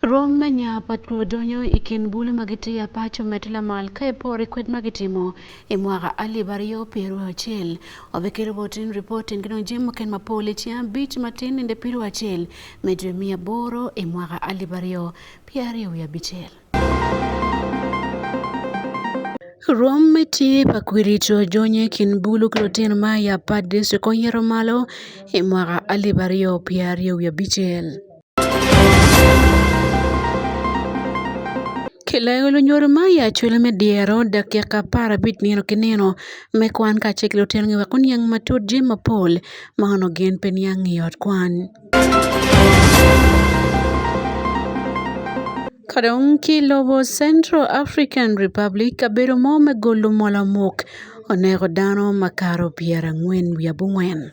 Rome nya patrodonyo ikin bulu magiti ya pacho metla mal kai pori kwet magitimo imwaga ali bario piru achel obekero botin reporting kino jimo ken mapole tia beach matin inde piru achel medre mia boro imwaga ali bario piario ya bichel. Rome ti pakwirito jonye kin bulu kloten ma ya padis ko yero malo imwaga ali bario piario ya bichel. Kilego nyoro maya chwele mediero dakika para bit nino kinino mekwan ka cheklo tengi wakun yang matud jima pol mahano gen pen yang yot kwan. Kadong kilobo Central African Republic kabero mo megolo mola mok onego dano makaro piera ngwen wiabu ngwen.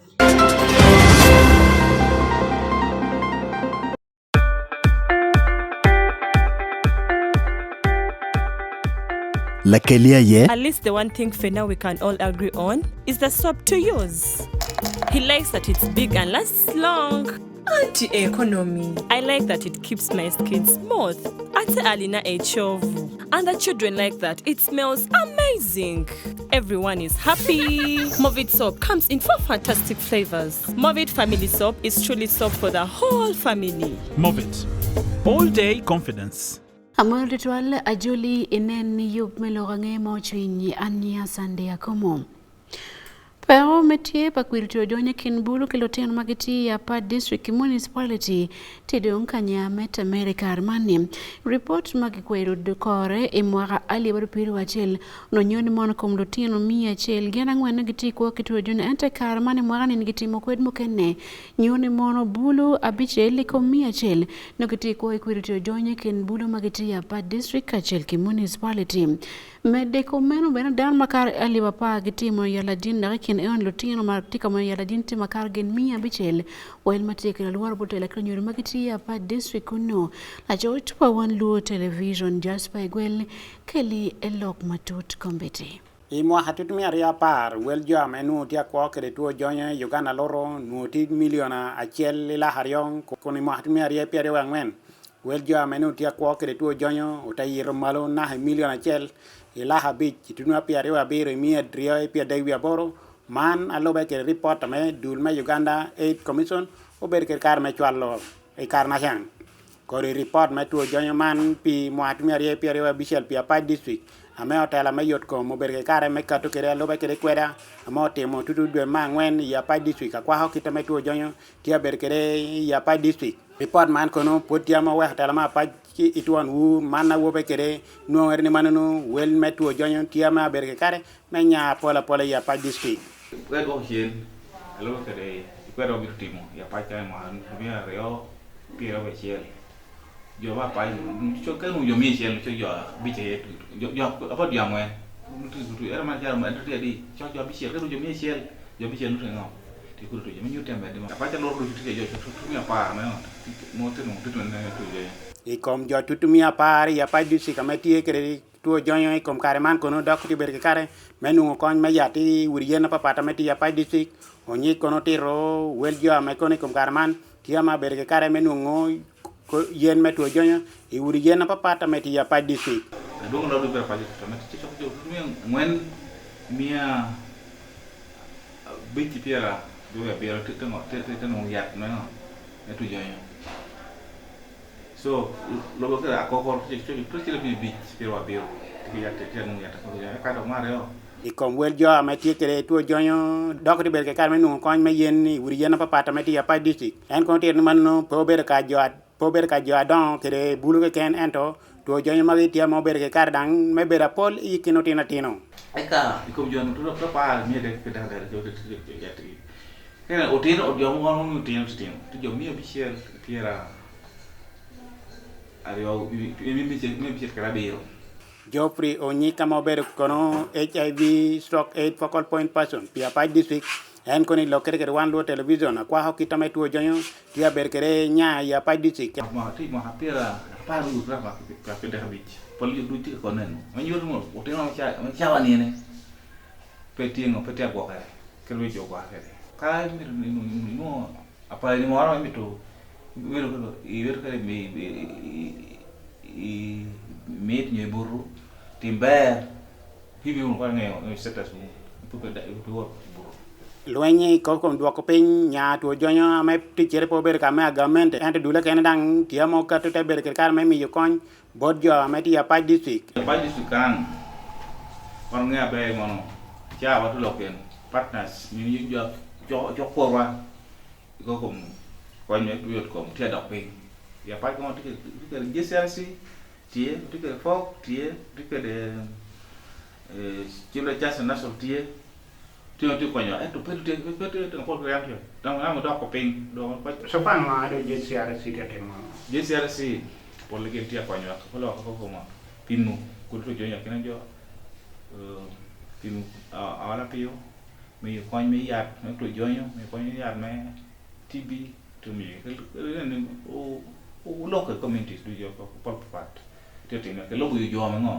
At least the one thing for now we can all agree on is the soap to use. He likes that it's big and lasts long. Anti-economy. I like that it keeps my skin smooth. Ate alina echovu. And the children like that. It smells amazing. Everyone is happy. Movit soap comes in 4 fantastic flavors. Movit family soap is truly soap for the whole family. Movit. All day confidence. Amor ritual ajuli ineni yup melogange mochwinyi anya sande Akumu. Pero metie pakwirito jonye kinbulu kiloten magiti ya pa district municipality tidong kanya met America Armani. Report magikwero dekore imwaga ali barupiru wachel no nyoni mono komlotino mia chel gena ngwene giti kwa kituwa jonye Ateker Armani mwaga ni giti mokwed mukene nyoni mono bulu abichel liko mia chel no giti kwa ikwirito jonye kinbulu magiti ya pa district kachel ki municipality. Medeko meno bena dan makar ali bapa giti mo yala jinda kin eon lotino martika mo yala jinti makar gen mia bichel while mateke la luar bote la kanyuri magiti ya pa district kuno la joit pa Wan Luo television just by gwel keli elok matut kombeti. Imwa hatutumi aria par wel jo menu tia kwa kere tuo jonya Uganda loro nuoti miliona achiel la hariong koni mwa hatutumi aria piare wangwen wel jo menu tia kwa kere tuo jonyo utayiro malo na miliona achiel ila habich tunua piare wa biro mia drio pia dai boro man alobe ke report me dul me Uganda Aid Commission ober ke kar me chwalo e kar na chang ko report me tuo jonyo man pi mwat mi ari piare wa bichel pi apa district ame otela me yot ko mober ke kar me kato ke alobe ke kweda amo temo tutu dwe ma ngwen ya pa district kwa ho kita me tuo jonyo tia ber ke ya pa district report man kono potia ma wa tela ma pa ituan wu mana wo be kere no erni manano wel metu jonyo tiama berke kare menya pola ya pa district kwero hien alo kere kwero bitimo ya pa kai ma bia reo pira we chiel yo ba pa cho ka no yo mi chiel cho yo bi che yo apa dia mwe tu era ma ja ma tu di cho bi chiel ka no yo mi chiel yo bi chiel no ngo ti ku tu yo mi nyu tembe de ma pa cha lo ru tu yo tu mi pa ma mo te no tu ne tu ye e kom jo tutumia pari ya pa district kamati kere tuo jonyo e kom kare man kono dokti berke kare menu kon me yati wuriena papa tamati ya pa district onyi kono tiro wel jo me kono kom kare man tiama berke kare menu ngo yen metu jonyo e wuriena papa tamati ya pa district dong lo ber pa tamati cho jo mi ngwen mia biti piera do ya piera te no yat no metu jonyo so lo que la coco tu ti le bi pero abio ti ya te no ya ta ko ya ka do mareo e kom wel jo amati kere tuo jonyo dokti berke kare menu kon me yen ni wuriena papa tamati ya pa district en kon tir man no po ber ka jo adon kere bulu ke ken ento tuo jonyo magiti mo berke kare dang me bera pol ikino tino eka ko jo no tu pa mi de ke da jo ya ti kena otino o jo mo no tino tu jo mi official piera ario mi biche carabero Joffrey onyika mober kono HIV stroke 8 focal point person pia pa district en koni lokere ke Wan Luo television kwa hokita metu jonyo tia berkere nya ya pa district ma ti ma pera pa ru ra pa pe de habich poli du ti konen ma yoro mo o te ma cha wa ni ne pe ti ngo pe ti ko ka ke ru jo kwa ke ka mi no apa ni mo ara mi to iwer kare met nye buru timber hivi unko ngeo setas mu puke da buru Luenyi ko kom dwoko piny nya tuo jonyo ame tichere po ber kame agamente ente dule kene dang tiamo katu te ber kar me mi yokony bod jo ame ti apa district kan on nge abe mono cha wa tu loken partners ni jo korwa ko kom ko nye tu yot kom te dok piny ya pa ko ti ke GCRC tie ti ke fok tie ti ke de chile chasa naso tie tu konyo tu tu ko ko yam dang am do ko ping do so pa ma do GCRC te temo GCRC por le que tia konyo ko lo ko mo pinu ku tu jo yakena jo pinu ala pio me konyo me yat me tu jo me konyo yat me TB to me o local communities do jo ko pol pat te tinga ke lo bu jo me ngo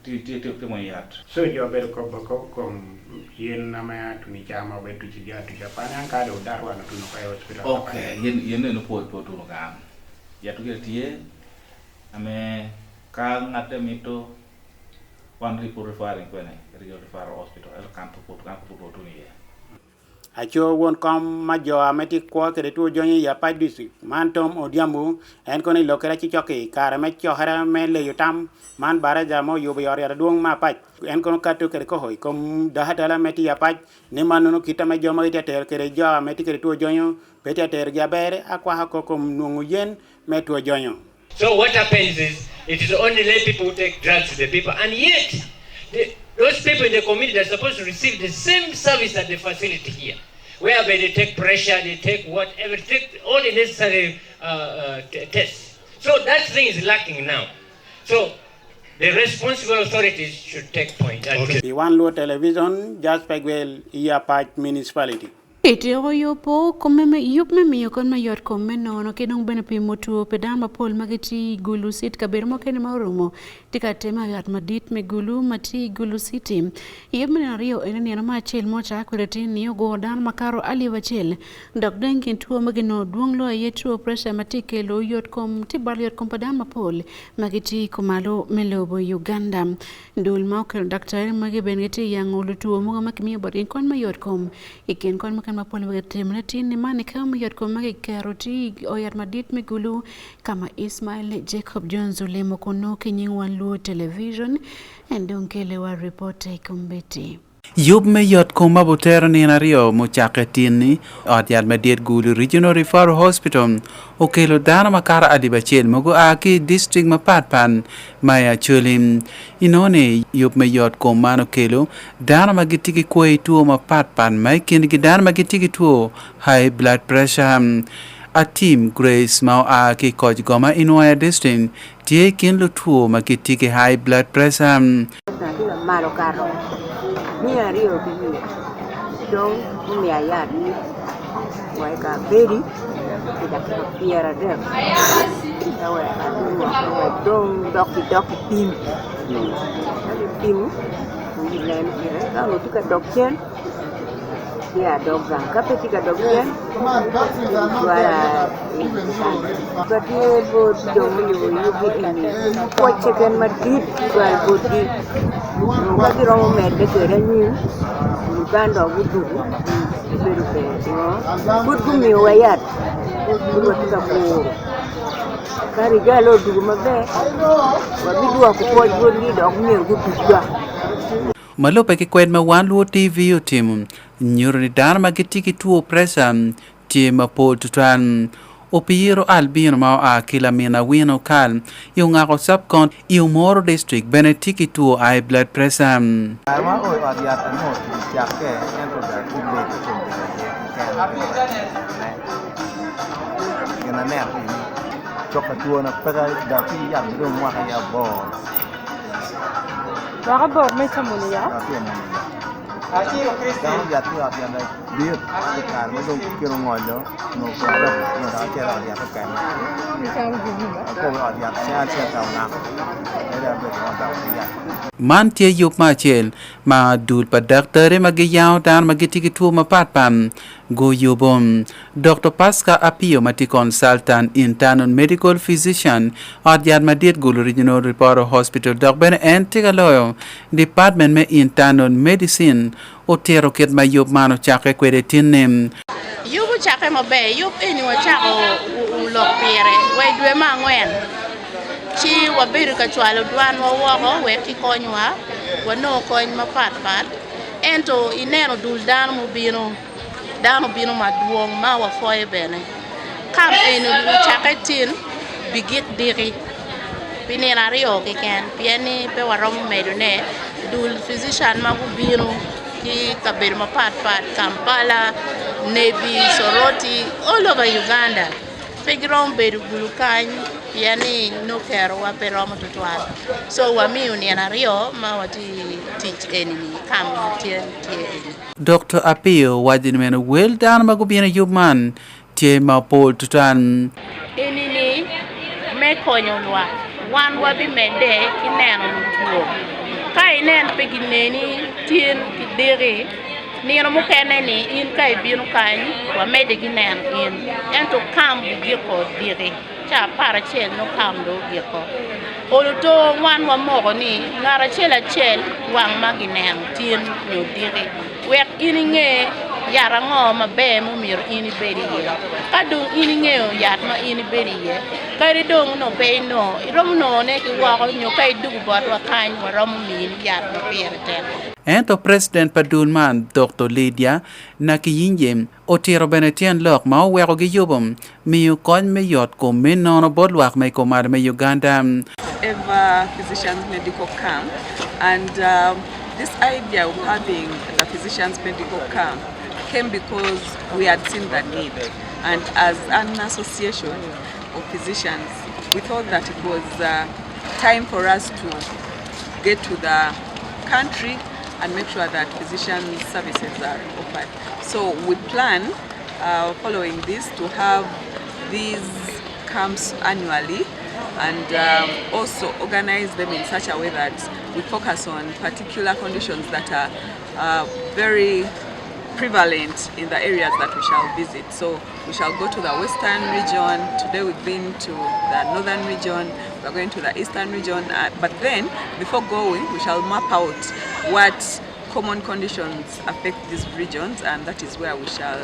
ti mo yat so jo ber ko kom yen na ma tu ni chama be tu ci ja tu ja pa nan ka do darwa na tu no ka hospital okay yen no po tu no ga ya tu ke tie ame ka ngate mito wan ri por referring ko ne ri refer hospital el campo po tu ni acho won kom ma jo ameti ko ke tu jonyi ya pa district man tom odiambu en ko ni lokera ci choki kare me chohara me le yutam man bara jamo yubo yor ya duong ma pa en ko ka to ke ko hoy kom da hatala meti ya pa ni manunu kita me jo ma ite ter ke jo ameti ke tu jonyo pete ter ja bere akwa hako kom nungu yen me tu jonyo. So what happens is it is only lay people who take drugs to the people, and yet those people in the community are supposed to receive the same service at the facility here, whereby they take pressure, they take whatever, take all the necessary tests. So that thing is lacking now. So the responsible authorities should take point. Okay. The Wan Luo television just pegwell iya patch municipality. Itiro yopo komeme yup me miyo kon mayot komme nono kinong bene pimo tuo pedama pol magiti gulu sit kabir mo kene maurumo tika tema yat madit me gulu mati gulu siti yup me nario ene ni anama chel mocha akwileti niyo godan makaro ali wachel dok denkin tuo magino duong lo ye tuo pressure matike lo yot kom tibal yot kom pedama pol magiti kumalo melobo Uganda ndul maukel daktari magi bengeti yang ulu tuo mga makimiyo barin kon mayot kom iken kon kan mapole wetemnati ni mane kama yot ko mage karoti oyar madit migulu kama Ismail Jacob Jones ulemo kono kinyin Wan Luo television endonkele wa reporter kombeti Yub me yot kuma butera ni nario muchaketini odial medir gulu regional referral hospital okelo dana makara adibachel mogo aki district mapatpan maya chulim inone yub me yot kuma no kelo dana magitiki kwe tuo mapatpan mai kinigi dana magitiki tuo high blood pressure a team Grace mau aki koj goma inwaya district tie kinlo tuo magitiki high blood pressure malo karo Mia rio bini dong mia ya ni waika beri tidak piara dem awe dong doki tim ni len kira kalau tu ka dokien dia dogang kape tika dokien wala berarti bod dong yu ini kuace kan madid wal bodi bagi orang mede kerana Uganda budu berupe budu miwayat budu kita ko kari galo dugu mabe wabidu akupoj bodi dog mir budu ga malo peke kwed ma Wan Luo TV utim nyuri dar magitiki tuo presa tema po tutan Opiro albino mau a kila mina wino kal yung ako subcon yung Moro district benetiki tuo high blood pressure. Ama o adiatan mo jakke ento da kubbe kena ner coka tuo na pega da fi yam do mo ka ya bo Baka bo may samuni ya? Kalau jatuh latihan dia sekarang itu kira ngolo, mau kerja, mau kerja latihan sekarang. Aku latihan saya tahu nak. Man tie yup ma chel ma dul pa daktere magiyaw dan magitiki tu mapatpam go yubom. Dr. Pascal Apio mati consultant internal medical physician at Yad Madid Gulu Regional Reporter Hospital dok ben entiga loyo department me internal medicine o tero ket ma yup mano chake kwede tinnem. Yubu chake mabe yup ini wa chako ulok pire we dwe ma ngwen chi wabiru ka chwalo dwan wa woko we ki konywa wano kony mapat ento ineno dul dano bino maduong ma wa foye bene kam eno chake tin bigit diri pinena rio kiken pieni pe waromo medune dul physician magu bino ki kabir mapat Kampala, Nebi, Soroti, all over Uganda. Pegrom bedu gulukany yani no kero wa peromo tutwal. So wami uniana rio ma wati teach enemy kam tie. Dr. Apio wajin men well down magubina yuman tie ma pol tutan. Enini me konyo lwa wan wabi mede kineno nutuo. Kai nen pegineni tien kidere ni no mukene ni in kai binu kan wa mede ginen in ento kam giko dire cha para chel no kam do giko oluto wan wa mogo ni ngara chela chel wang maginen tien no dire wek ininge yara ngo mabe mu mir ini beri ye kadu ininge yat ma ini beri ye kari dong no pe no rom no ne ki wa ko nyo kai dugu bot wa kan wa rom min yat no perte. Ento President Padulman Dr. Lydia Nakiyinjem otiro benetian lok ma weko gi yubom miyu kony me yot ko min nono bodwak me komar me Uganda. Ever physicians medical camp and this idea of having the physicians medical camp came because we had seen the need, and as an association of physicians we thought that it was time for us to get to the country and make sure that physician services are offered. So we plan, following this, to have these camps annually and also organize them in such a way that we focus on particular conditions that are very prevalent in the areas that we shall visit. So we shall go to the western region. Today we've been to the northern region. We're going to the eastern region. But then, before going, we shall map out what common conditions affect these regions, and that is where we shall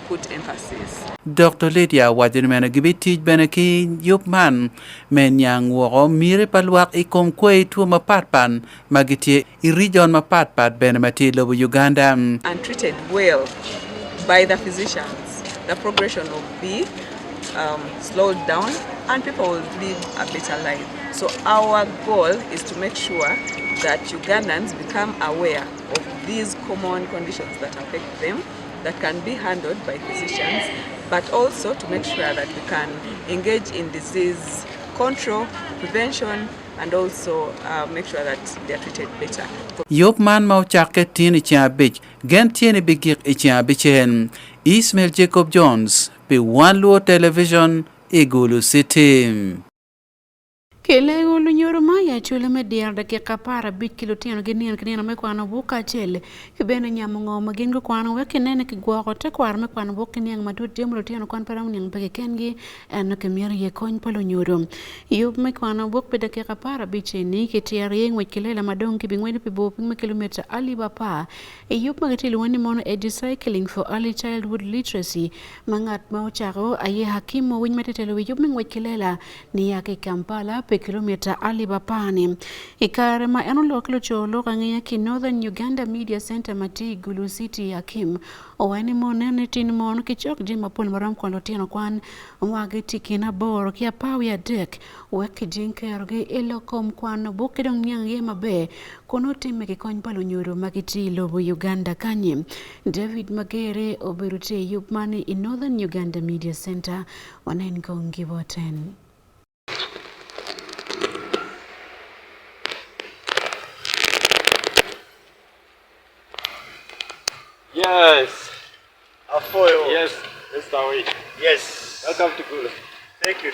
put emphasis. Dr. Lydia wajin mena gibiti benaki yupman men yang woro mire palwak ikom kwe tu mapatpan magiti I region mapatpat benamati lobu Uganda. And treated well by the physicians, the progression will be slowed down and people will live a better life. So our goal is to make sure that Ugandans become aware of these common conditions that affect them, that can be handled by physicians, but also to make sure that we can engage in disease control, prevention, and also make sure that they are treated better. Yop man mau chaket tini chabich, gen tini bigik ichabichen. Ismail Jacob Jones, be Wan Luo Television, Igulu City. Kele ulu nyoro maya chule me diar da ke kapara bit kilo tiano genien me kwano buka chele kibene nyamungo magingo kwano weke nene ki gwako te kwar me kwano buka niang madut jemlo tiano kwan param niang peke kengi eno ke mier ye kony palo nyoro yub me kwano buka peda ke kapara biche ni ke tiar yeng wekilela madong ki bingweni pibo ping me kilometer ali bapa yub magati luwani mono cycling for early childhood literacy mangat mao charo aye Hakimu winy metetelo yub ming wekilela ni yake Kampala pe kilomita alibapani ikare ma eno loklo cholo kangiya ki Northern Uganda Media Center mati Gulu City Hakim owani monene tin mon kichok jima pol maram kwalo tino kwan wage tikina bor kia pawi adek weki jinkeroge ilokom kwan bukedong nyang ye mabe kono time ki kony palo nyoro magiti lobo Uganda kanye David Magere oberute yupmani in Northern Uganda Media Center wanen gongi boten. Yes. A foil. Yes. That's the way. Yes. Welcome to Gulu. Thank you.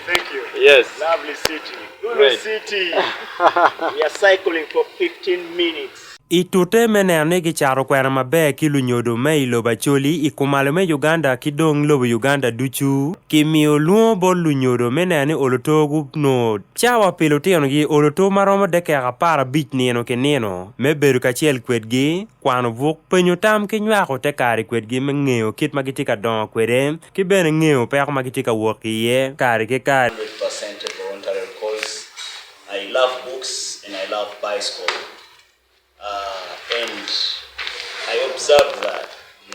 Yes. Lovely city. Lulu Great. City. We are cycling for 15 minutes. Itute menene gi charo kwera mabe kilu nyodo me ilo bacholi ikumalo me Uganda kidong lobo Uganda duchu kimio luo bol lu nyodo menene olotogu no chawa pilotiano gi oloto maromo dekega para bich nino ke nino me beru kachiel kwedgi kwano vuk penyo tam kinywako te kari kwedgi me ngeo kit magitika don kwede ki bene ngeo pek magitika wokiye kari ke kari 100% voluntary cause. I love books and I love bicycle. And I observe that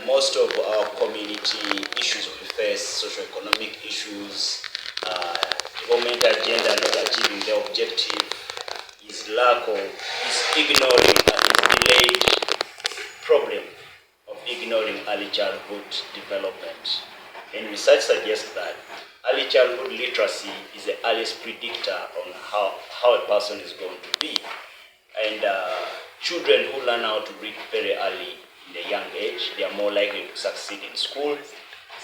most of our community issues we face, socio-economic issues, developmental agenda not achieving the objective, is ignoring is delayed problem of ignoring early childhood development. And research suggests that early childhood literacy is the earliest predictor on how a person is going to be. And children who learn how to read very early in a young age, they are more likely to succeed in school,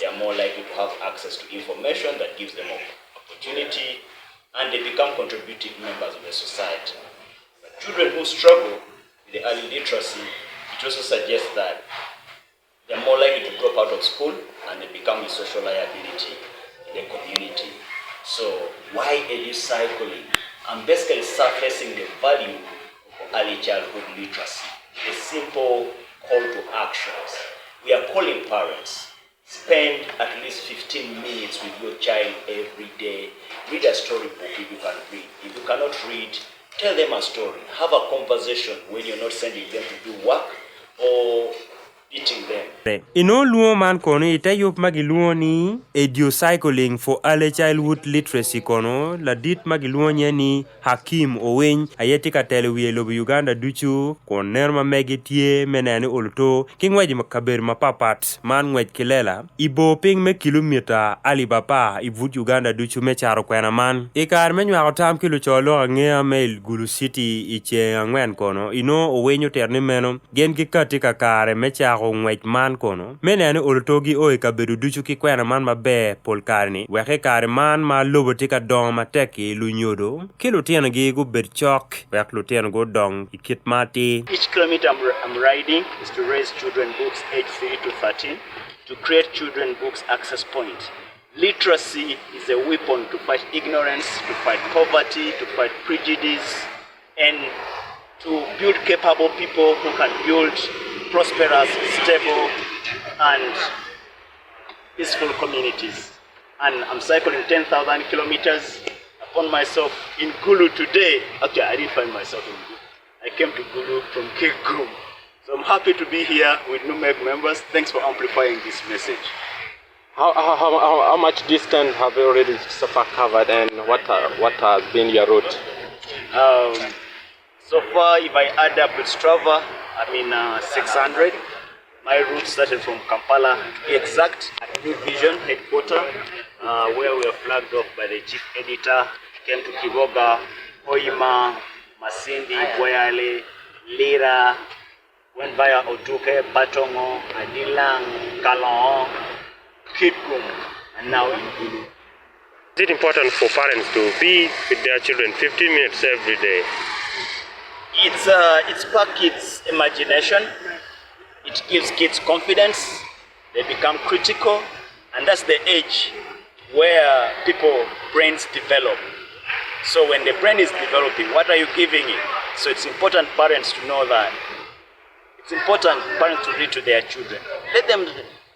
they are more likely to have access to information that gives them opportunity, and they become contributing members of the society. But children who struggle with the early literacy, it also suggests that they are more likely to drop out of school and they become a social liability in the community. So why edu-cycling? I'm basically surfacing the value early childhood literacy. A simple call to actions. We are calling parents, spend at least 15 minutes with your child every day. Read a storybook if you can read. If you cannot read, tell them a story. Have a conversation when you're not sending them to do work or beating them. Ino luo man kono ite yup magi luo ni edu-cycling for early childhood literacy kono la dit magi luo nye ni Hakim Oweny ayeti ka telewie lobo Uganda duchu kon nerma megi tie menene oluto kingweji makaber mapapat man ngwej kilela ibo ping me kilomita alibaba ivut Uganda duchu me charo kwena man ikar menywa otam kilo cholo ngea mail Gulu City iche angwen kono ino Oweny terni meno gen ki katika kare me charo ngwej man kono menene olutogi oi kabedu duchu ki kwena man mabe pol karni weke kare man ma lobo tika dong mateki lu nyodo kilo tiano gi go bed chok wek lu tiano go dong ikit mati. Each kilometer I'm riding is to raise children books age 3 to 13 to create children books access point. Literacy is a weapon to fight ignorance, to fight poverty, to fight prejudice, and to build capable people who can build prosperous, stable, and peaceful communities. And I'm cycling 10,000 kilometers upon myself in Gulu today. Okay, I didn't find myself in Gulu. I came to Gulu from Kegum. So I'm happy to be here with NUMEC members. Thanks for amplifying this message. How much distance have you already so far covered, and what has been your route? So far, if I add up with Strava, I'm in 600. My route started from Kampala, to be exact, at New Vision headquarters, where we were flagged off by the chief editor. Came to Kiboga, Hoima, Masindi, Boyale, Lira, went via Otuke, Batongo, Adilang, Kalon, Kitgum, and now in Gulu. Is it important for parents to be with their children 15 minutes every day? It sparks kids' imagination. It gives kids confidence. They become critical, and that's the age where people's brains develop. So when the brain is developing, what are you giving it? So it's important parents to know that. It's important parents to read to their children. Let them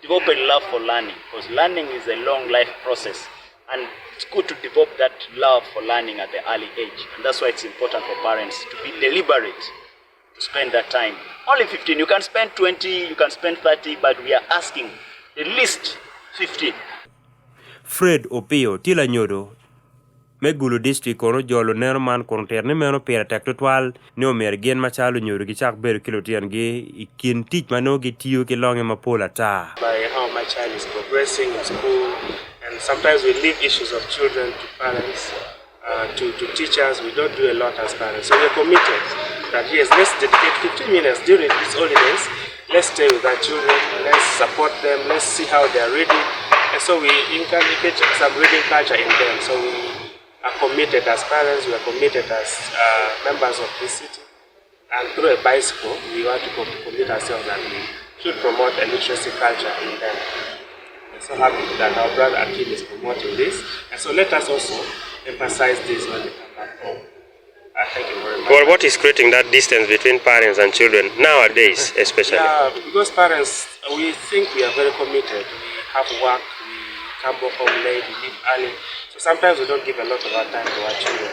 develop a love for learning, because learning is a long life process. And it's good to develop that love for learning at the early age. And that's why it's important for parents to be deliberate to spend that time. Only 15, you can spend 20, you can spend 30, but we are asking at least 15. Fred Opio, Tila Nyodo, Megulu district kono jolo nero man kono terne meno pera tektual ne omer gen machalo nyodo gi chak ber kilotian gi ikin tich mano gi tiyo ki longe mapola ta. By how my child is progressing in school, and sometimes we leave issues of children to parents, to teachers. We don't do a lot as parents. So we're committed that yes, let's dedicate 15 minutes during these holidays. Let's stay with our children, let's support them, let's see how they're reading, so we inculcate some reading culture in them. So we are committed as parents, we are committed as members of this city. And through a bicycle, we want to commit ourselves that we should promote a literacy culture in them. I'm so happy that our brother Akim is promoting this. And so let us also emphasize this when we come back home. Thank you very much. Well, what is creating that distance between parents and children nowadays, especially? Yeah, because parents, we think we are very committed. We have work, we come back home late, we leave early. So sometimes we don't give a lot of our time to our children.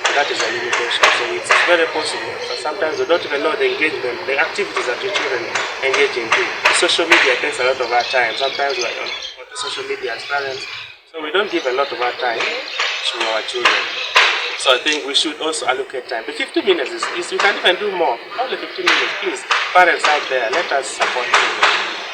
And that is a limitation. So it's very possible. But sometimes we don't even know the engagement, the activities that your children engage in. Social media takes a lot of our time. Sometimes we are on social media as parents. So we don't give a lot of our time to our children. So I think we should also allocate time. The 50 minutes is we can even do more. Only 50 minutes, please. Parents out there, let us support them.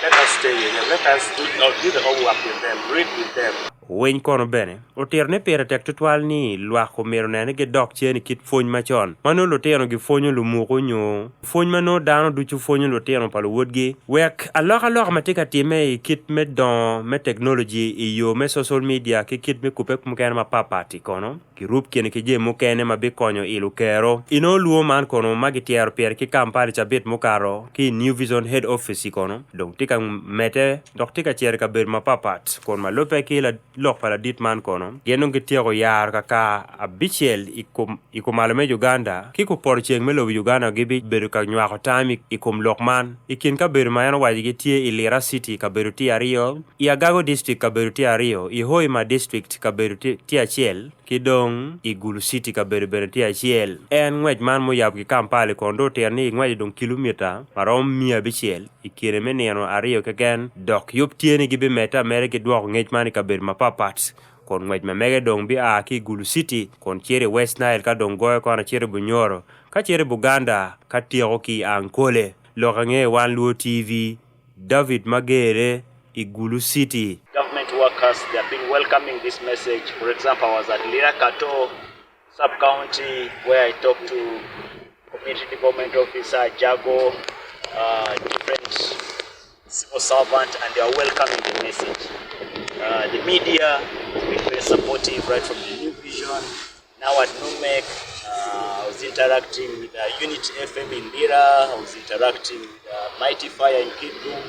Let us stay with them. Let us do the homework with them, read with them. Wen kono bene oterne pere tek tutwal ni lwako mero nene ge dok cheni kit fony machon mano loteno gi fonyo lumuko nyo fony mano dano duchu fonyo loteno palo wodgi wek alok matika time kit me don me technology iyo me social media ki kit me kupe kumkene ma papati kono ki rup kene ki je mukene ma bi konyo ilu kero ino luo man kono magi tiero pere ki kampari chabit mukaro ki New Vision head office kono donc tika mete dok tika chere ka ber ma papat kon ma lope ki la lok pala dit man kono genong gitiago yar kaka abichel ikum malame Uganda kiko porcheng melo Uganda gibi beru ka nywako time ikum lok man ikin ka beru mayano waji gitie Ilira City ka beru ti ario Iagago district ka beru ti ario Ihoima district ka beru ti achiel kidong Igulu City ka beru ti achiel en ngwej man mo yab ki Kampala kondo terni ngwej dong kilomita marom 100 ikire meneno ario kegen dok yup tieni gibi meta mere ki dwoko ngej man ka beru mapapat kon ngwej mege dong bi a ki Gulu City kon chere West Nile ka dong goyo kona chere Bunyoro ka chere Buganda ka tiego ki Ankole lokange Wan Luo TV David Magere Igulu City. Government workers, they have been welcoming this message. For example, I was at Lirakato sub-county where I talked to community development officer, Jago, different civil servant, and they are welcoming the message. The media has been very supportive right from the New Vision. Now at NUMEC, I was interacting with Unity FM in Lira, I was interacting with Mighty Fire in Kidroom.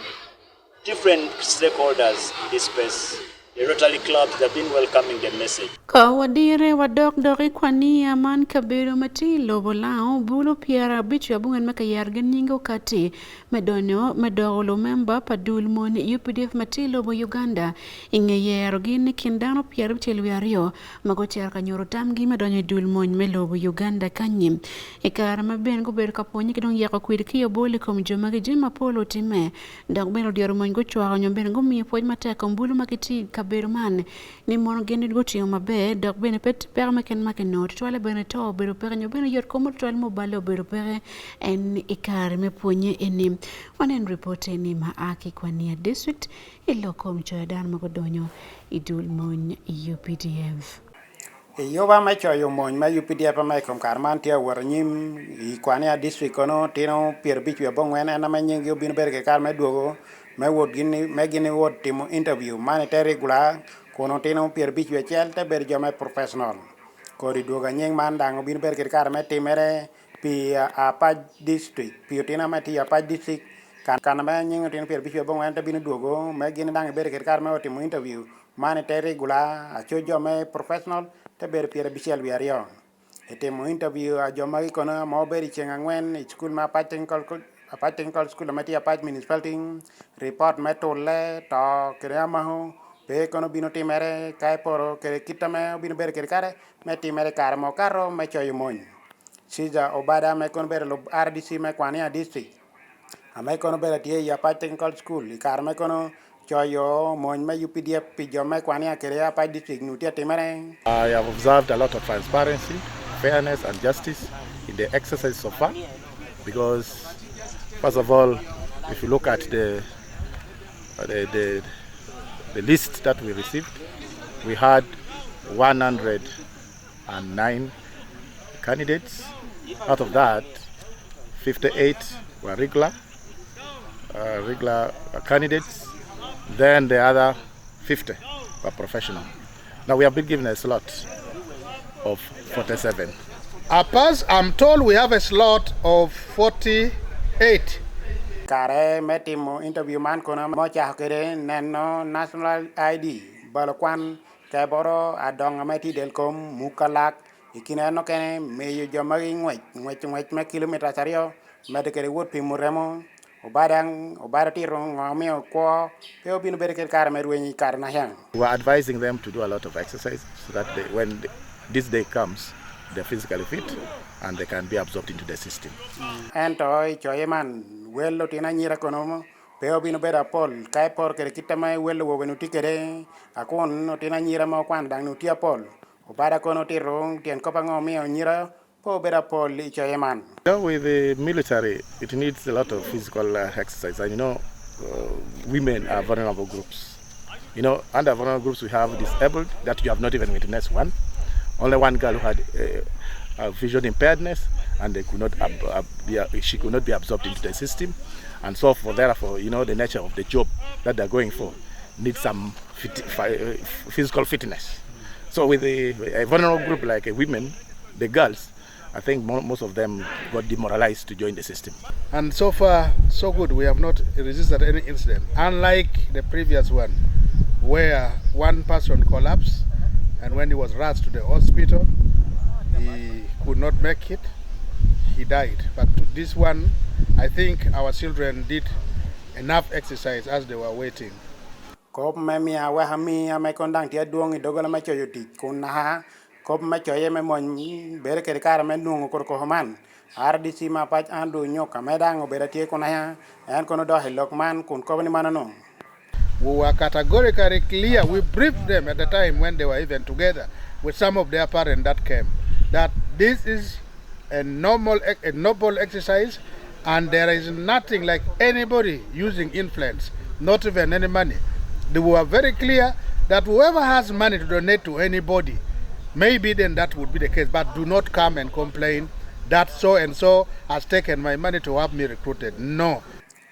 Different stakeholders in this space. The Rotary clubs have been welcoming the message. Kawadire wadok dori kwani aman kabiro mati lobo lao bulu piara bichu abungan maka yargan nyingo kati medolo member padul mon UPDF mati lobo Uganda inge yero gini kindano piara bichu luario magoti arka nyoro tamgi medonyo dul mon me lobo Uganda kanyim ikara maben go ber kaponyi kidong yako kwidiki yobole komjoma gijima polo time dok beno dioro mon go chwa nyomben go mi poj mateka mbulu makiti Berman ni mon geni goti mabe dok bene pet permaken makenot toile bene to bero perenyo bene yor komo toile mobile bero pere en ikar me ponye enim onen report ni ma aki kwania district iloko mchoyadan magodonyo idul mon UPDF yo ba ma choyo mon ma UPDF ma kom karman tia warnyim I kwania district kono tino pier bichu bongwena na manyengi obin berge kar me duogo me wod gini wod timo interview mane te regular kono tino pier bichu chel te ber joma professional kori duoga nyeng man dang obin berge kar me timere pi apa district pi tina ma ti apa district kan ma nyeng tino pier bichu bongwena te bin duogo me gini dang berge kar me timo interview mane te regular a cho joma professional te ber pier bichel wiario etimo interview a joma kono mo beri chengangwen school ma technical school mati apart municipality report metole to kreama ho pe kono bino timere kai poro kere kitame bino ber kere meti mere kar mo karo me choyo mon sija obada me kono ber lo RDC me kwania district ame kono ber tie ya technical school kar me kono choyo mon me UPDF pijo me kwania kere apa district nutia timere. I have observed a lot of transparency, fairness and justice in the exercise so far because first of all, if you look at the list that we received, we had 109 candidates. Out of that, 58 were regular candidates. Then the other 50 per professional. Now we have been given a slot of 47. As I'm told we have a slot of 48. Kare metimo interview man kono mo cha kere neno national ID balokwan keboro adong amati del kom mukalak ikine no kene meyo jomari ngwech me kilometer sario medekere wot pi muremo obara tiro ngomio ko peo bino bereke kare merweni kare na yang. We are advising them to do a lot of exercise so that when this day comes, they're physically fit and they can be absorbed into the system. Ento choyeman wello tina nyira kono peo bino bera pol kai por kere kitama wello wo beno tikere akon no tina nyira mo kwan dang no tia pol obara kono tiro tien ko pango mio nyira po bera pol choyeman. With the military, it needs a lot of physical exercise, and women are vulnerable groups. Under vulnerable groups we have disabled that you have not even witnessed one. Only one girl who had a vision impairedness, and she could not be absorbed into the system, and so therefore, the nature of the job that they're going for needs some physical fitness. So with a vulnerable group like women, the girls, I think most of them got demoralized to join the system. And so far, so good. We have not resisted any incident. Unlike the previous one, where one person collapsed, and when he was rushed to the hospital, he could not make it. He died. But this one, I think our children did enough exercise as they were waiting. Kop memi awahami amekondang tia duong idogola machoyoti kunaha kop machoye memon bere kere kara menungo korko homan RDC mapach andu nyoka medang obera tie kunaya en kono do hilokman kun kobni manano. We were categorically clear. We briefed them at the time when they were even together with some of their parents that came, that this is a noble exercise, and there is nothing like anybody using influence, not even any money. They were very clear that whoever has money to donate to anybody, maybe then that would be the case, but do not come and complain that so and so has taken my money to have me recruited. No.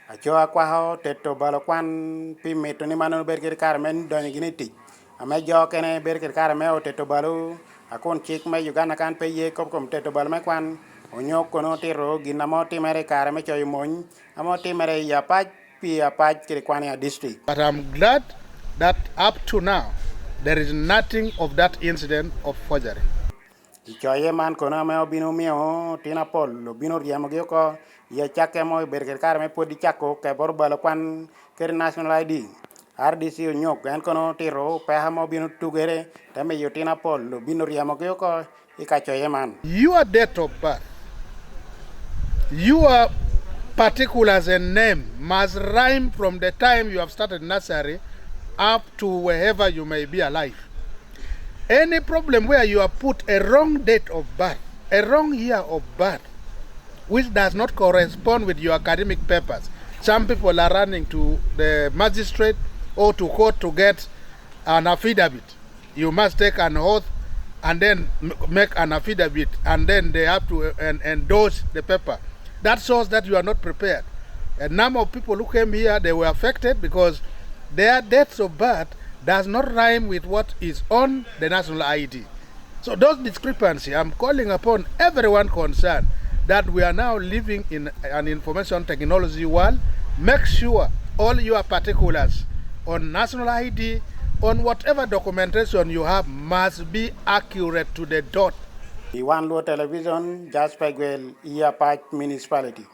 Achoa kwaho teto balokwan pimeto ni mano berker karmen doni giniti ame jo kene berker karme o teto balu akon chik me Uganda kan pe ye kom teto bal me kwan onyo kono tiro ginamo timere karme choy mon amo timere ya pach pi apach kiri kwani a district. But I'm glad that up to now there is nothing of that incident of forgery. Choye man kono me obino mio tina pol bino riamo ko ya chake mo berker karme podi chako ke bor balokwan keri national ID RDC nyok en kono tiro pe hamo bino tugere tame yotina pol bino riamo ko ikachoye man. Your date of birth, your particulars and name must rhyme from the time you have started nursery up to wherever you may be alive. Any problem where you have put a wrong date of birth, a wrong year of birth, which does not correspond with your academic papers. Some people are running to the magistrate or to court to get an affidavit. You must take an oath and then make an affidavit, and then they have to endorse the paper. That shows that you are not prepared. A number of people who came here, they were affected because their dates of birth does not rhyme with what is on the national ID. So those discrepancies, I'm calling upon everyone concerned that we are now living in an information technology world. Make sure all your particulars on national ID, on whatever documentation you have, must be accurate to the dot. Wan Luo television, Jasper Gwel, Iapach municipality.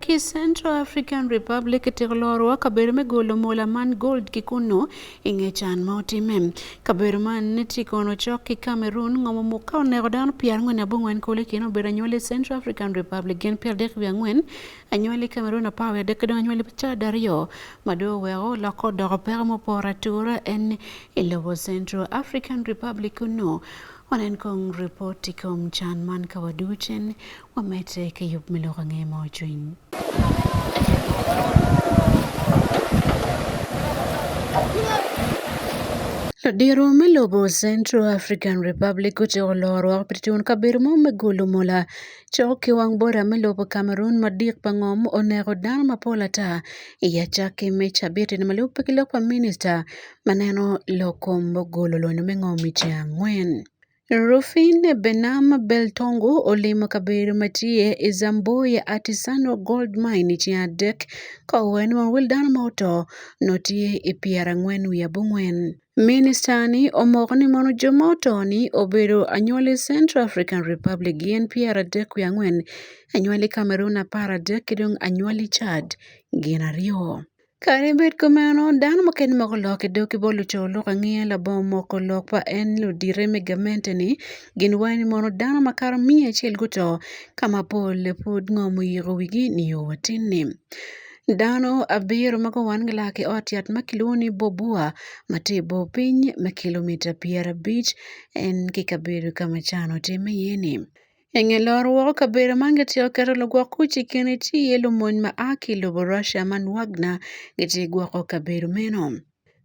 Ki Central African Republic tiglorwa kaberme golo mola man gold kikuno ingechan mautime kaberman nitikono choki Cameroon ngomo mukao negodan piarngwen abungwen kole kino beranyole Central African Republic gen piardek biangwen anyole Cameroon apawe dekedo anyole cha dario mado weo lako dogo permo poratura en ilobo Central African Republic kuno wanen kong reporti kom chan man kawaduchen wamete ke yup milokange mojuin. Lodiro melobo Central African Republic kucho loro pritun kabirmo megolo mola choki wang bora melobo Cameroon madik pangom onego dan mapola ta iya chake mecha bete na malupe kilokwa minister maneno lokom mogolo lono mengomi changwen. Rufin Benam Beltongo olimo kabir matie Izamboya Artisanal Gold Mine chiadek kawen wildan moto notie ipiara ngwen wiabungwen. Ministani omokni mono jomoto ni obedo anyuali Central African Republic gien piara dek wiangwen anyuali Cameroon apara dek kidong anyuali Chad gien ario. Karibet kumeno dan moken mokolok doki bolu cholo kangie la bom mokolok pa en ludire megamente ni gin wani mono dan makar mia chiel guto kama pole pud ngomu yigo wigi ni watini. Dano abiro mako wan lake otiat makiluni bobua matibo piny makilomita piara beach en kikabiru kama chano time yeni. Engelor wo kabira mange tiyo kero logwa kuchi kene ti yelo mon ma aki lobo Russia man wagna giti gwako kabiru meno.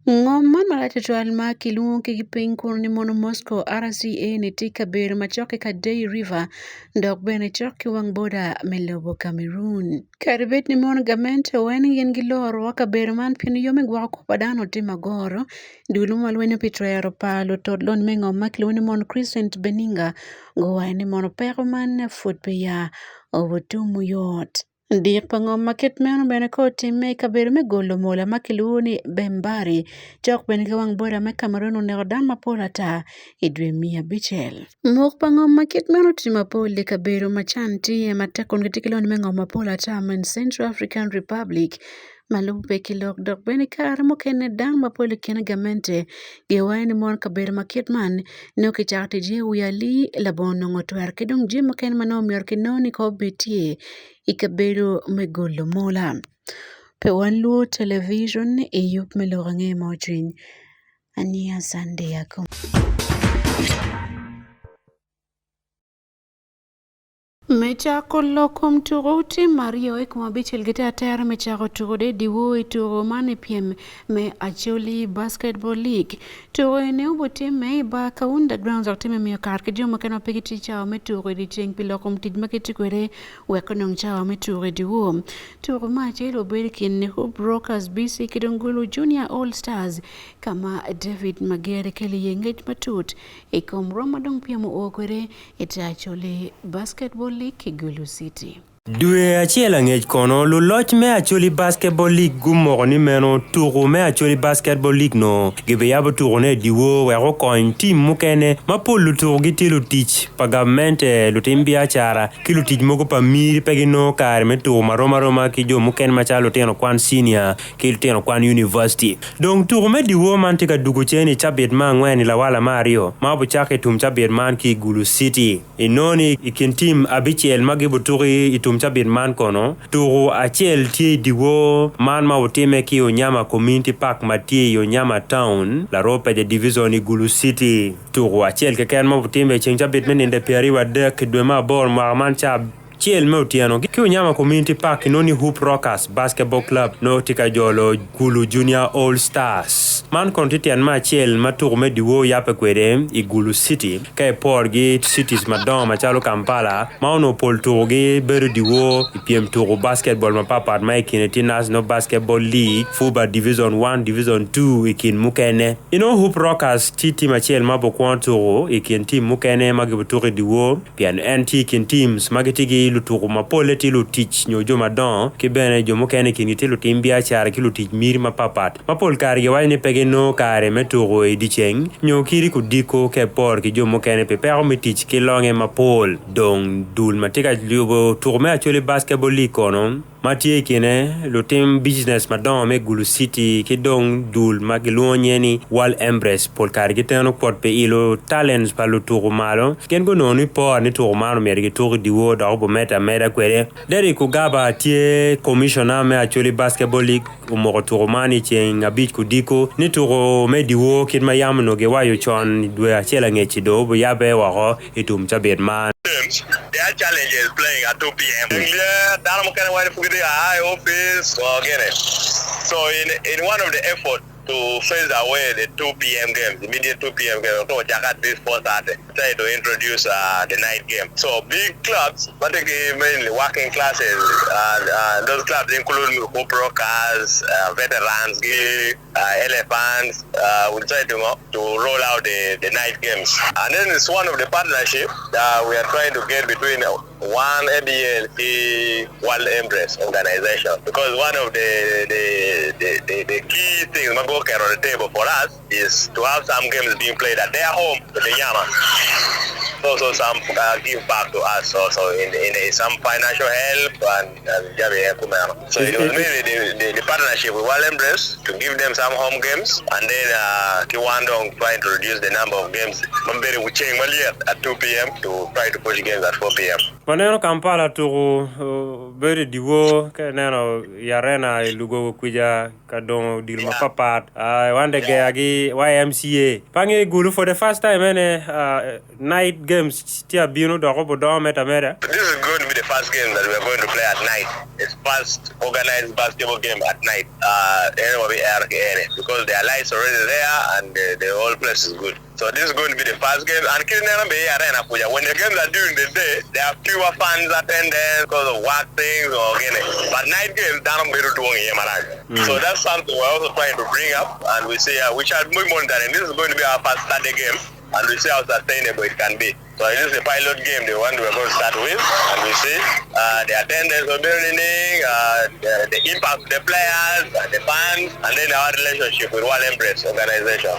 Ngom man malate tuwal ma kilungo kikiping ni mono Moscow RCA ni ti kabiru machoke ka Day River ndok bene choki wang boda melobo Cameroon. Karibet ni mono gamente weni yen gilor wa kabiru man pini yome gwako padano ti magoro dulu malwenyo pitrero palo todlon mengo makiluni mono Crescent Beninga Gowani mono pero man foot pe ya ovotumu yot. Dik pangom maket meno bene ko time kabir me golo mola makiluni bembari chok bene kawang bora me Cameroon ne odan mapola ta idwe mia bichel. Mok pangom maket meno tima pole kabiro machanti matekon gitikilon mengo mapola ta men Central African Republic malupe kilok dok bene kar mokene dan mapole kene gamente gewaini mon kabir maket man no kichakti je uyali labono ngotwer kidong je moken manom yor kinoni ko betie ikabero megolo mola. Pe Wan Luo television e yup melorange mojin. Ania Sande Akumu. Mechako lokom turuti Mario ekuma bichel gita ter mechako turude diwo ituro mane piem me Acholi Basketball League. Turo ene ubote me ba kaunda grounds aktime miyo karke joma kena pegiti chao me turo di cheng pilokom tidmaketi kwere wekonong chao me turo diwo. Turo machelo berikin ne Hoop Rockers BC Kidongulu Junior All Stars kama David Magere keli yengej matut ikom Romadong pia mo okwere ita Acholi Basketball Kigulu City. Dwe achiel ang'ech kono luloch me Acholi Basketball League gumoko ni meno tuko me Acholi Basketball League no gibe yabo tuko ne diwo weko kony team mukene mapolo tuko giti lutich pa government lutim biachara ki lutich moko pa miri pegi no kare me tuko maroma ki jo mukene machalo teno kwan senior ki teno kwan university. Dong tuko me diwo man tika dugo cheni chabit ma ngweni la wala mario mabu chake tum chabit man ki Gulu City. Inoni ikin team abichiel magibu tuki itum chabit man kono turu achiel tie diwo man ma utime ki Onyama Community Park matie Onyama Town la rope de division i Gulu City. Turu achiel keken ma utime cheng chabit meninde piari wa dek dwe ma bor ma man chab Chiel me utiano ki Onyama Community Park noni Hoop Rockers Basketball Club no tika jolo Gulu Junior All Stars. Man kontitian ma chiel maturu me diwo yape kwede i Gulu City kaya porgi cities madon machalo Kampala mauno pol turugi beru diwo ipiem turu basketball mapapat ma ikineti National Basketball League FUBA Division 1 Division 2 ikin mukene. Ino Hoop Rockers titi ma chiel mabokwan turu ikin team mukene magibuturi diwo pian NT ikin teams magitigi luturu mapole ti lutich nyojo madon ki bene jo mukene kiniti lutim biachara ki lutich miri mapapat mapol kari gewani pegeno kare meturu edicheng nyo kiri kudiko ke por ki jo mukene pe pero mitich ki longe mapol dong dul matika liubo turme Acholi Basketball League kono Matie kine lutim business madon me Gulu City ki dong dul magiluonye ni Wall Embrace pol kari giteno pot pe ilo talents pa luturu malo ken go noni por ni turu malo mergi turu diwo da obo meta kwere deri kugaba tie commissioner me Acholi Basketball League umoko turu mani cheng abich kudiko ni turu me diwo kit mayam no ge wayo chon dwe achela ngechi do bo yabe wako itum chabet man. Their challenge is playing at 2 p.m. Yeah, that's kind of why they high office or get it. So in one of the effort to phase away the 2 p.m. games, immediate 2 p.m. games, to check at least 4:30. Try to introduce the night game. So big clubs, particularly mainly working classes, those clubs include hoop rockers, veterans, elephants. We try to roll out the night games. And then it's one of the partnerships we are trying to get between one ABLT World Embrace organization, because one of the key things on the table for us is to have some games being played at their home, the Yama. Also some give back to us also in some financial help and so it was mainly the partnership with World Embrace to give them some home games, and then Kiwandong trying to reduce the number of games at 2 p.m. to try to push games at 4 p.m. Maneno Kampala to very diwo kaneno yarena lugo kuja kadong dilma papat wande geagi YMCA pangi gulu for the first time night games tia bino do ko do meta mera. This is going to be the first game that we are going to play at night. It's first organized basketball game at night. Because their lights already there and the whole place is good. So this is going to be the first game. And when the games are during the day, there are fewer fans attending because of work things or but night games, so that's something we're also trying to bring up, and we say we shall move monitoring. This is going to be our first Saturday game, and we see how sustainable it can be. So it is a pilot game, the one we're going to start with, and we see the attendance of building, the impact of the players, the fans, and then our relationship with World Embrace organization.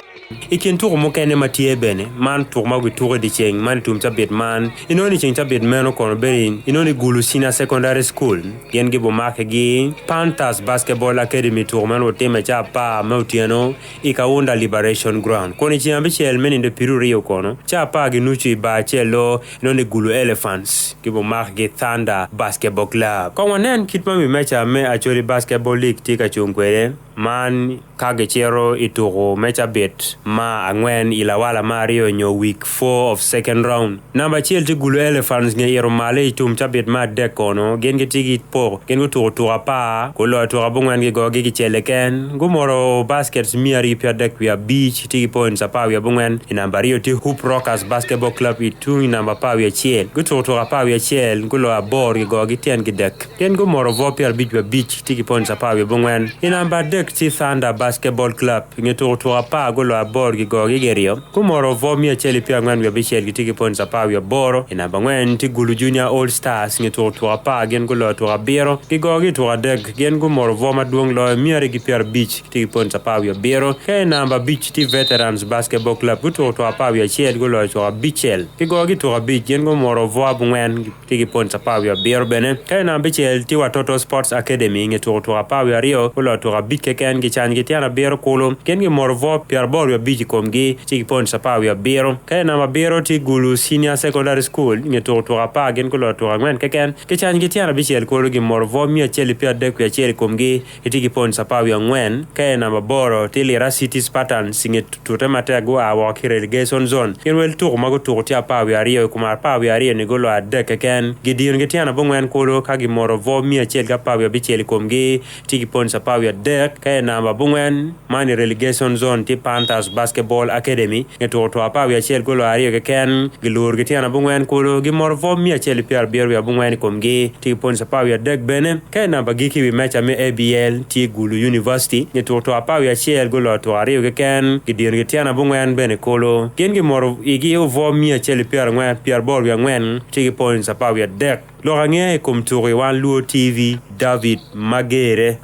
Ikin tour mo kene matie bene man tour ma wi tour de cheng man tum tabet man inoni cheng tabet meno kono berin inoni gulu sina secondary school yen gibo make gi Panthers basketball academy tour man o tema cha pa mautiano ikaunda liberation ground koni chiambe chel men in de pirurio kono cha pa gi nuchi ba chelo inoni gulu elephants gibo make gi Thunder basketball club ko wanen kitma mi mecha me actually basketball league tika chungwere man kage chero ituro mecha bet ma angwen ilawala Mario nyo week 4 of second round number chiel ti gulu elephants nge yero male itum chabet ma dekono gen getigi po gen go to pa ko lo to abungwan ge go gi cheleken gumoro baskets miari pia dek we beach ti points apa we abungwan number rio ti hoop rockers basketball club itu number pa we chiel go to pa we chiel gulo abor ge go gi ten gi dek gen gumoro vo pia beach ti points apa we abungwan number dek ti Thunder basketball club nge to pa gulo abor gi go gi gerio kumoro vo mi cheli pia ngwan we bichel gi tiki points apa we boro ina bangwen ti gulu junior all stars nge to pa gen gulo to biro gi go gi to dek gen gumoro vo maduong lo mi ari gi pia beach tiki points apa we biro ke number beach ti veterans basketball club gu to pa we chel gulo to bichel gi go gi to beach gen gumoro vo abungwen tiki points apa we biro bene ke number bichel ti watoto sports academy nge to pa we rio gulo to beach ke ken gi chan gi tiana biro kulo gen gi moro vo pia bor we beach komgi tiki points apa we biro ke na biro ti gulu senior secondary school nge to pa gen ko to ngwen ke ken ke chan gi tiana bichel ko gi morvo mi cheli pia de ku cheli komgi tiki points apa we ngwen ke na boro ti lira city spartan singe to temata go awa ki relegation zone ken wel to ma go to ti apa we rio kuma pa we rio ne go lo de ke ken gi dir nge tiana bo ngwen ko ka gi morvo mi cheli ga pa we bichel komgi tiki points apa we de ke na ngwen mani relegation zone ti Panthers basketball academy ngeto to apa we chel golo ari ke ken gilur ke tiana bungwen ko gi morvo mi chel pier bier we bungwen komgi ti pons apa we dek bene ken na bagiki we match me ABL ti gulu university ngeto to apa we chel golo to ari ke ken gidir ke tiana bungwen bene kolo ken gi morvo igi vo mi chel pier ngwen pier bor we ngwen ti pons apa we dek lo range kom turi Wan Luo TV David Magere.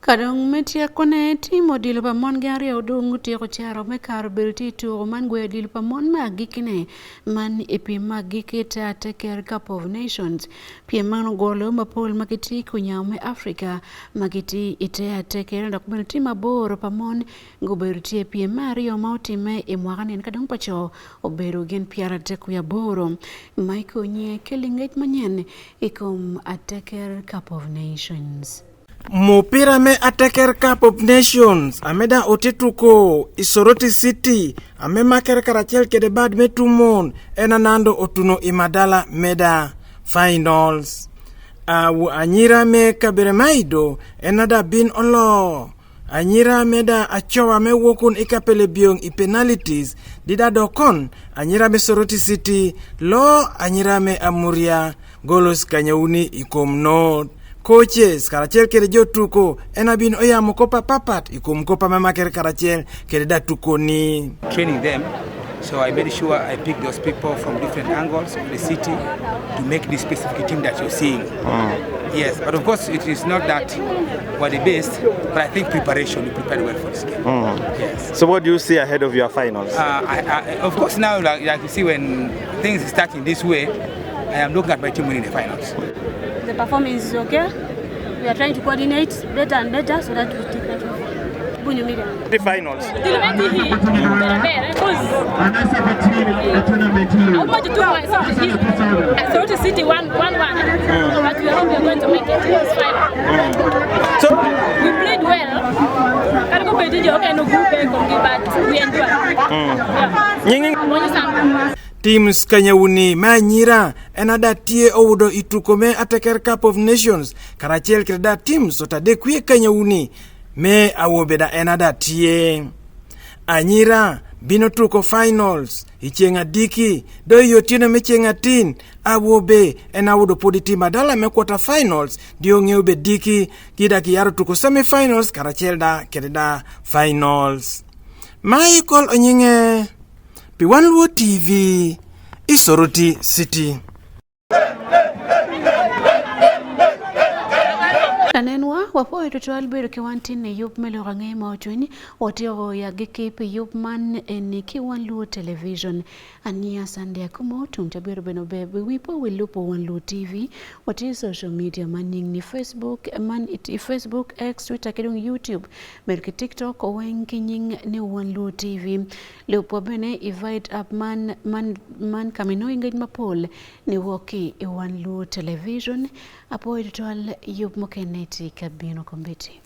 Kadong metia kone timo dilo pa mon gari odung tieko charo me kar bilti to man gwe dilo pa mon magikine man epi magikita Ateker Cup of Nations pia mano golo mapol makiti kunyaume Afrika magiti ite Ateker ndak bilti maboro pa mon ngoberti pia Mario mautime imwagane kadong pacho oberu gen piara teku ya boro maiko nye kelinget manyen ikom Ateker Cup of Nations. Mupira me Ateker Cup of Nations ameda otetuko Isoroti City ame maker karachel kede bad metumon enanando otuno imadala meda finals awu anyira me kabere maido enada bin olo anyira meda achowa me wokun ikapele biong i penalties dida dokon anyira me Soroti City lo anyira me Amuria golos kanyauni ikom not coaches karachel kere jotuko enabin oyamo kopa papat ikom kopa mama kere karachel kere datuko ni training them. So I made sure I picked those people from different angles of the city to make this specific team that you're seeing. Yes, but of course it is not that we're the best, but I think preparation, we prepared well for this game. Yes. So what do you see ahead of your finals? Of course now, like you see, when things are starting this way, I am looking at my team winning the finals. The performance is okay. We are trying to coordinate better and better so that we take that off. The finals. Soroti City 1-1, but we are going to make it to this final. So we played well. But we enjoyed. Teams Kanyauni Manyira enada tie owudo ituko me Ateker Cup of Nations karachel kreda teams otade kwie Kanyauni me awobeda enada tie Anyira bino tuko finals ichenga diki do yotino mechenga tin awobe enawudo poditi madala me quarter finals dio ngewbe diki kida kiyaro tuko semi finals karachel da kreda finals Michael Onyinge Wan Luo TV, Isoroti City. Kanenwa wapo etoto albero kiwantine yup melo rangai mauchuni otio ya gekepe yup man eniki Wan Luo television ania sande akumu tumtabiro beno bebe wipo wilupo Wan Luo TV wati social media maning ni Facebook man iti Facebook X Twitter kedung YouTube merke TikTok owenki nying ni Wan Luo TV lupo bene invite up man kamino ingej mapol ni woki Wan Luo television apo etoto yup mokene kabino kombiti.